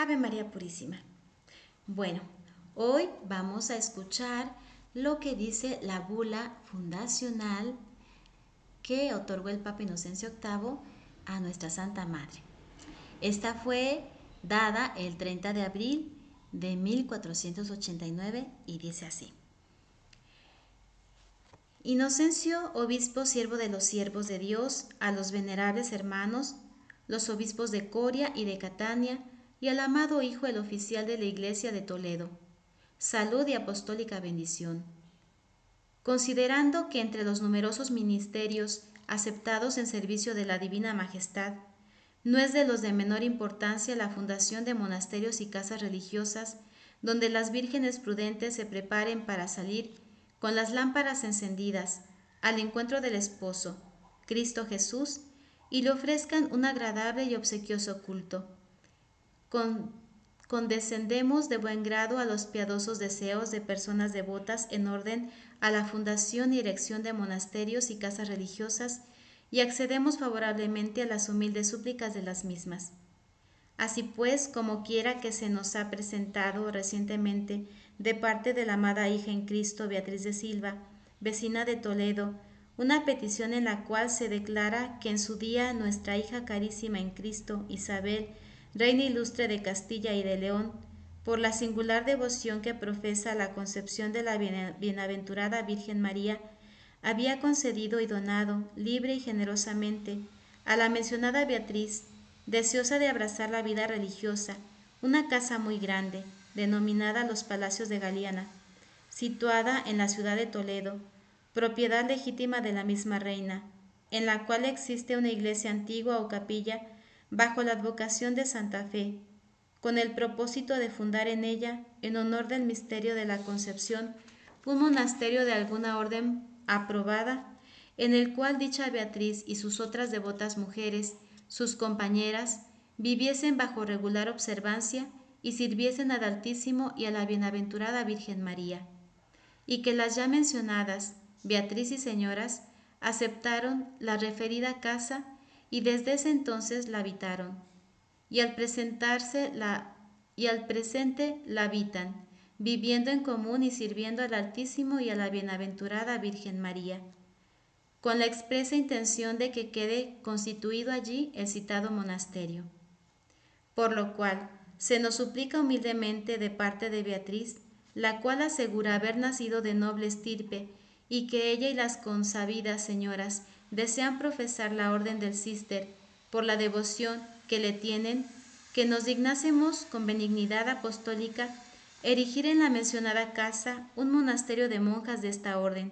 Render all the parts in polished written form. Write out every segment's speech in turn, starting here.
Ave María Purísima. Bueno, hoy vamos a escuchar lo que dice la bula fundacional que otorgó el Papa Inocencio VIII a nuestra Santa Madre. Esta fue dada el 30 de abril de 1489 y dice así. Inocencio, obispo, siervo de los siervos de Dios, a los venerables hermanos, los obispos de Coria y de Catania, y al amado Hijo el oficial de la Iglesia de Toledo, salud y apostólica bendición. Considerando que entre los numerosos ministerios aceptados en servicio de la Divina Majestad, no es de los de menor importancia la fundación de monasterios y casas religiosas, donde las vírgenes prudentes se preparen para salir con las lámparas encendidas al encuentro del esposo, Cristo Jesús, y le ofrezcan un agradable y obsequioso culto. Condescendemos de buen grado a los piadosos deseos de personas devotas en orden a la fundación y erección de monasterios y casas religiosas y accedemos favorablemente a las humildes súplicas de las mismas. Así pues, como quiera que se nos ha presentado recientemente de parte de la amada hija en Cristo Beatriz de Silva, vecina de Toledo, una petición en la cual se declara que en su día nuestra hija carísima en Cristo, Isabel, reina ilustre de Castilla y de León, por la singular devoción que profesa a la concepción de la bienaventurada Virgen María, había concedido y donado, libre y generosamente, a la mencionada Beatriz, deseosa de abrazar la vida religiosa, una casa muy grande, denominada Los Palacios de Galiana, situada en la ciudad de Toledo, propiedad legítima de la misma reina, en la cual existe una iglesia antigua o capilla bajo la advocación de Santa Fe, con el propósito de fundar en ella, en honor del misterio de la Concepción, un monasterio de alguna orden aprobada, en el cual dicha Beatriz y sus otras devotas mujeres, sus compañeras, viviesen bajo regular observancia y sirviesen al Altísimo y a la bienaventurada Virgen María, y que las ya mencionadas, Beatriz y señoras, aceptaron la referida casa y desde ese entonces la habitaron, y al presente la habitan, viviendo en común y sirviendo al Altísimo y a la bienaventurada Virgen María, con la expresa intención de que quede constituido allí el citado monasterio. Por lo cual, se nos suplica humildemente de parte de Beatriz, la cual asegura haber nacido de noble estirpe y que ella y las consabidas señoras desean profesar la orden del Cister por la devoción que le tienen, que nos dignásemos con benignidad apostólica erigir en la mencionada casa un monasterio de monjas de esta orden,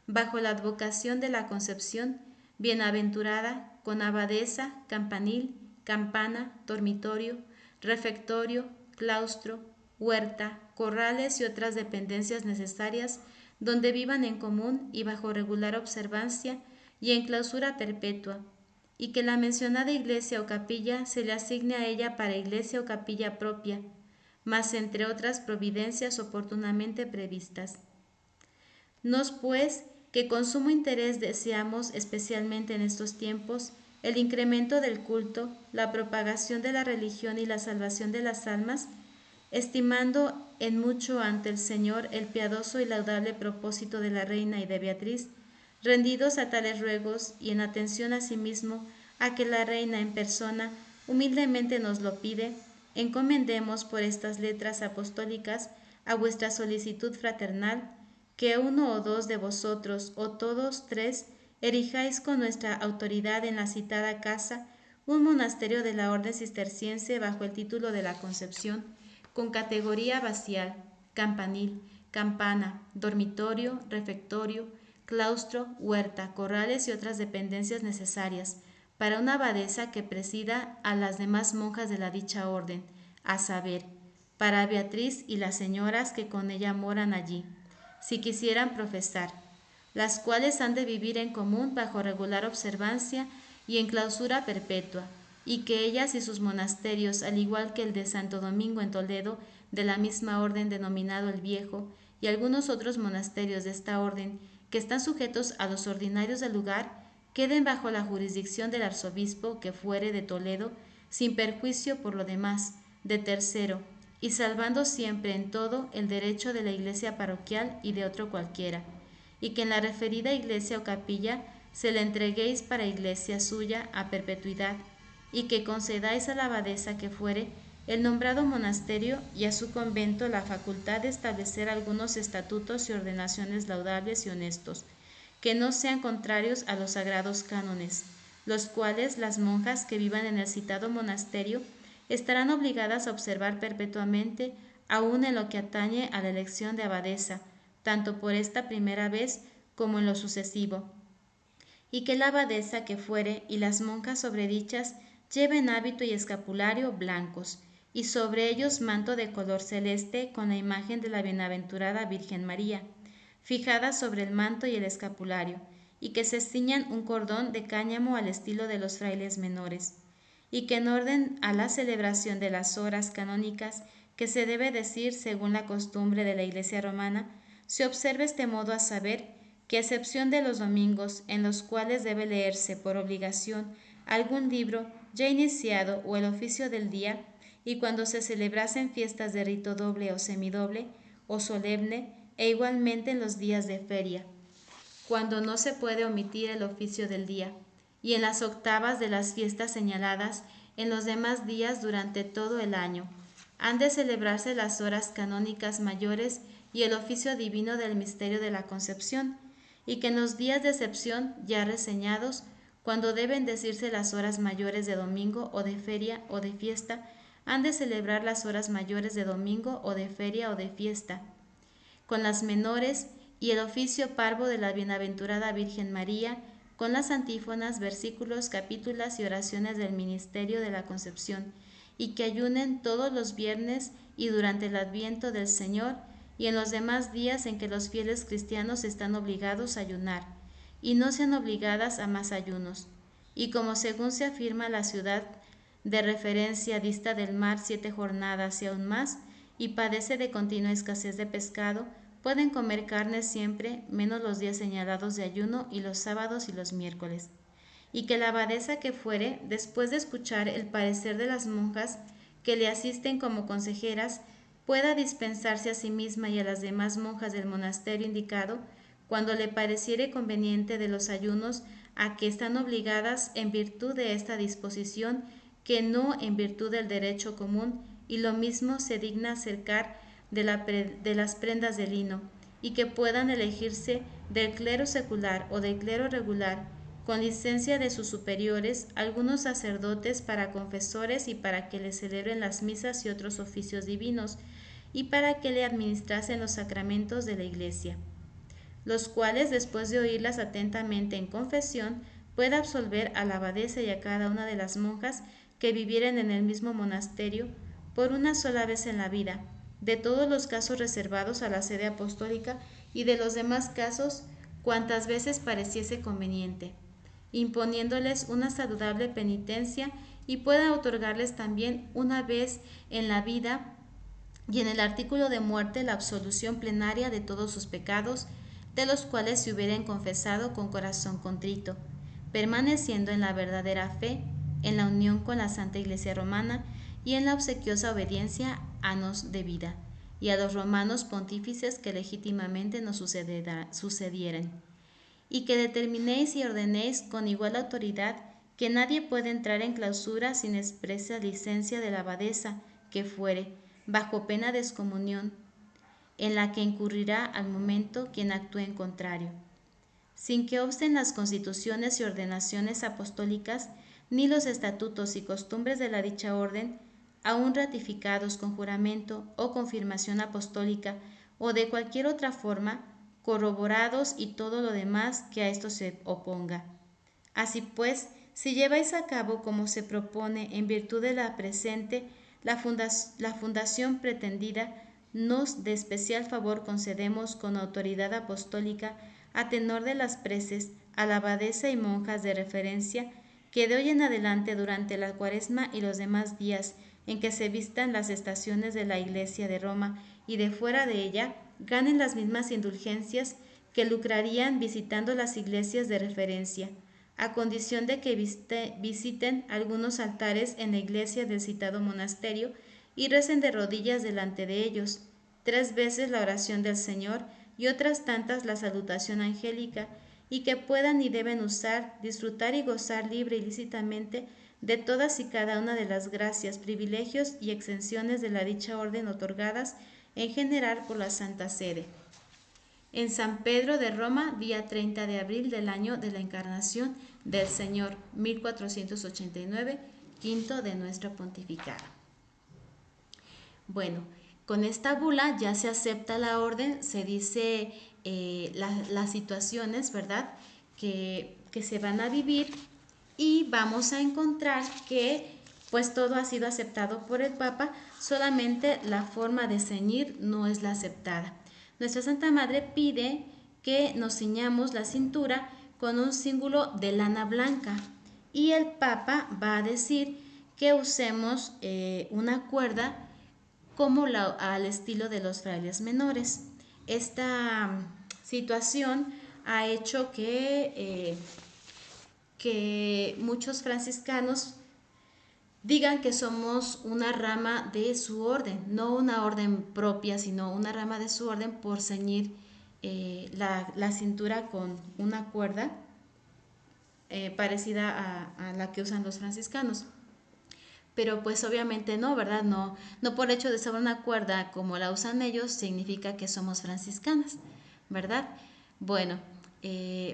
bajo la advocación de la Concepción, bienaventurada, con abadesa, campanil, campana, dormitorio, refectorio, claustro, huerta, corrales y otras dependencias necesarias, donde vivan en común y bajo regular observancia y en clausura perpetua, y que la mencionada iglesia o capilla se le asigne a ella para iglesia o capilla propia, mas entre otras providencias oportunamente previstas. Nos pues que con sumo interés deseamos, especialmente en estos tiempos, el incremento del culto, la propagación de la religión y la salvación de las almas, estimando en mucho ante el Señor el piadoso y laudable propósito de la Reina y de Beatriz, rendidos a tales ruegos y en atención a sí mismo a que la Reina en persona humildemente nos lo pide, encomendemos por estas letras apostólicas a vuestra solicitud fraternal, que uno o dos de vosotros, o todos tres, erijáis con nuestra autoridad en la citada casa un monasterio de la orden cisterciense bajo el título de la Concepción, con categoría abacial, campanil, campana, dormitorio, refectorio, claustro, huerta, corrales y otras dependencias necesarias, para una abadesa que presida a las demás monjas de la dicha orden, a saber, para Beatriz y las señoras que con ella moran allí, si quisieran profesar, las cuales han de vivir en común bajo regular observancia y en clausura perpetua, y que ellas y sus monasterios, al igual que el de Santo Domingo en Toledo, de la misma orden denominado el Viejo, y algunos otros monasterios de esta orden, que están sujetos a los ordinarios del lugar, queden bajo la jurisdicción del arzobispo que fuere de Toledo, sin perjuicio por lo demás, De tercero, y salvando siempre en todo el derecho de la iglesia parroquial y de otro cualquiera, y que en la referida iglesia o capilla se le entreguéis para iglesia suya a perpetuidad, y que concedáis a la abadesa que fuere el nombrado monasterio y a su convento la facultad de establecer algunos estatutos y ordenaciones laudables y honestos, que no sean contrarios a los sagrados cánones, los cuales las monjas que vivan en el citado monasterio estarán obligadas a observar perpetuamente, aun en lo que atañe a la elección de abadesa, tanto por esta primera vez como en lo sucesivo, y que la abadesa que fuere y las monjas sobredichas lleven hábito y escapulario blancos, y sobre ellos manto de color celeste con la imagen de la bienaventurada Virgen María, fijada sobre el manto y el escapulario, y que se ciñan un cordón de cáñamo al estilo de los frailes menores, y que en orden a la celebración de las horas canónicas que se debe decir según la costumbre de la Iglesia romana, se observe este modo, a saber, que a excepción de los domingos en los cuales debe leerse por obligación algún libro ya iniciado o el oficio del día, y cuando se celebrasen fiestas de rito doble o semidoble o solemne, e igualmente en los días de feria, cuando no se puede omitir el oficio del día, y en las octavas de las fiestas señaladas en los demás días durante todo el año. Han de celebrarse las horas canónicas mayores y el oficio divino del misterio de la Concepción, y que en los días de excepción ya reseñados, cuando deben decirse las horas mayores de domingo o de feria o de fiesta, han de celebrar las horas mayores de domingo o de feria o de fiesta, con las menores y el oficio parvo de la bienaventurada Virgen María, con las antífonas, versículos, capítulas y oraciones del ministerio de la Concepción, y que ayunen todos los viernes y durante el Adviento del Señor y en los demás días en que los fieles cristianos están obligados a ayunar, y no sean obligadas a más ayunos. Y como según se afirma la ciudad de referencia dista del mar 7 jornadas y aún más, y padece de continua escasez de pescado, pueden comer carne siempre, menos los días señalados de ayuno y los sábados y los miércoles. Y que la abadesa que fuere, después de escuchar el parecer de las monjas que le asisten como consejeras, pueda dispensarse a sí misma y a las demás monjas del monasterio indicado, cuando le pareciere conveniente, de los ayunos a que están obligadas en virtud de esta disposición, que no en virtud del derecho común, y lo mismo se digna acercar de las prendas de lino, y que puedan elegirse del clero secular o del clero regular, con licencia de sus superiores, algunos sacerdotes para confesores y para que le celebren las misas y otros oficios divinos, y para que le administrasen los sacramentos de la Iglesia, los cuales, después de oírlas atentamente en confesión, pueda absolver a la abadesa y a cada una de las monjas que vivieren en el mismo monasterio por una sola vez en la vida, de todos los casos reservados a la sede apostólica y de los demás casos cuantas veces pareciese conveniente, imponiéndoles una saludable penitencia, y pueda otorgarles también una vez en la vida y en el artículo de muerte la absolución plenaria de todos sus pecados, de los cuales se hubieran confesado con corazón contrito, permaneciendo en la verdadera fe, en la unión con la Santa Iglesia Romana y en la obsequiosa obediencia a nos debida, y a los romanos pontífices que legítimamente nos sucedieran, y que determinéis y ordenéis con igual autoridad que nadie puede entrar en clausura sin expresa licencia de la abadesa que fuere, bajo pena de excomunión, en la que incurrirá al momento quien actúe en contrario, sin que obsten las constituciones y ordenaciones apostólicas, ni los estatutos y costumbres de la dicha orden, aun ratificados con juramento o confirmación apostólica o de cualquier otra forma, corroborados y todo lo demás que a esto se oponga. Así pues, si lleváis a cabo como se propone en virtud de la presente, la fundación pretendida, nos de especial favor concedemos con autoridad apostólica a tenor de las preces a la abadesa y monjas de referencia, que de hoy en adelante durante la Cuaresma y los demás días en que se vistan las estaciones de la Iglesia de Roma y de fuera de ella, ganen las mismas indulgencias que lucrarían visitando las iglesias de referencia, a condición de que visiten algunos altares en la iglesia del citado monasterio y recen de rodillas delante de ellos, 3 veces la oración del Señor y otras tantas la salutación angélica, y que puedan y deben usar, disfrutar y gozar libre y lícitamente de todas y cada una de las gracias, privilegios y exenciones de la dicha orden otorgadas en general por la Santa Sede. En San Pedro de Roma, día 30 de abril del año de la Encarnación del Señor, 1489, quinto de nuestro pontificado. Bueno, con esta bula ya se acepta la orden, se dice las situaciones, ¿verdad?, que se van a vivir, y vamos a encontrar que pues todo ha sido aceptado por el Papa, solamente la forma de ceñir no es la aceptada. Nuestra Santa Madre pide que nos ciñamos la cintura con un cíngulo de lana blanca, y el Papa va a decir que usemos una cuerda como al estilo de los frailes menores. Esta situación ha hecho que muchos franciscanos digan que somos una rama de su orden, no una orden propia, sino una rama de su orden por ceñir la cintura con una cuerda parecida a la que usan los franciscanos. Pero pues obviamente no, ¿verdad? No por hecho de ser una cuerda como la usan ellos significa que somos franciscanas, ¿verdad? Bueno,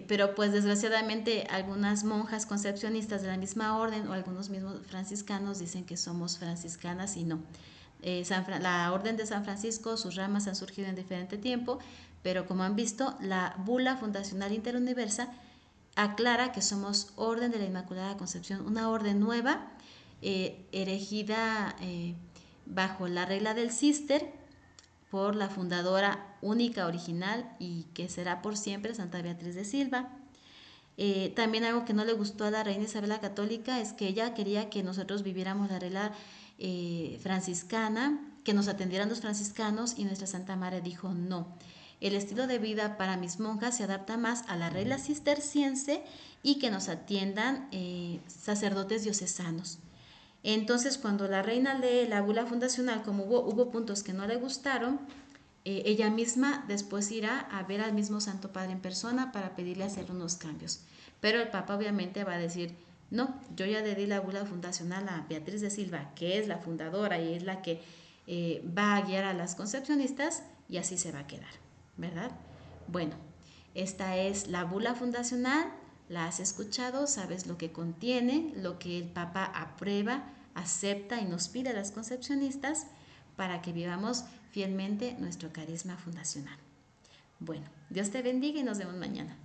pero pues desgraciadamente algunas monjas concepcionistas de la misma orden o algunos mismos franciscanos dicen que somos franciscanas y no. La orden de San Francisco, sus ramas han surgido en diferente tiempo, pero como han visto, la bula fundacional interuniversa aclara que somos orden de la Inmaculada Concepción, una orden nueva, erigida bajo la regla del Cister por la fundadora única, original y que será por siempre, Santa Beatriz de Silva. También algo que no le gustó a la reina Isabel la Católica es que ella quería que nosotros viviéramos la regla franciscana, que nos atendieran los franciscanos, y nuestra Santa Madre dijo no. El estilo de vida para mis monjas se adapta más a la regla cisterciense y que nos atiendan sacerdotes diocesanos. Entonces, cuando la reina lee la bula fundacional, como hubo puntos que no le gustaron, ella misma después irá a ver al mismo Santo Padre en persona para pedirle hacer unos cambios. Pero el Papa obviamente va a decir, no, yo ya le di la bula fundacional a Beatriz de Silva, que es la fundadora y es la que va a guiar a las concepcionistas, y así se va a quedar, ¿verdad? Bueno, esta es la bula fundacional. La has escuchado, sabes lo que contiene, lo que el Papa aprueba, acepta y nos pide a las concepcionistas para que vivamos fielmente nuestro carisma fundacional. Bueno, Dios te bendiga y nos vemos mañana.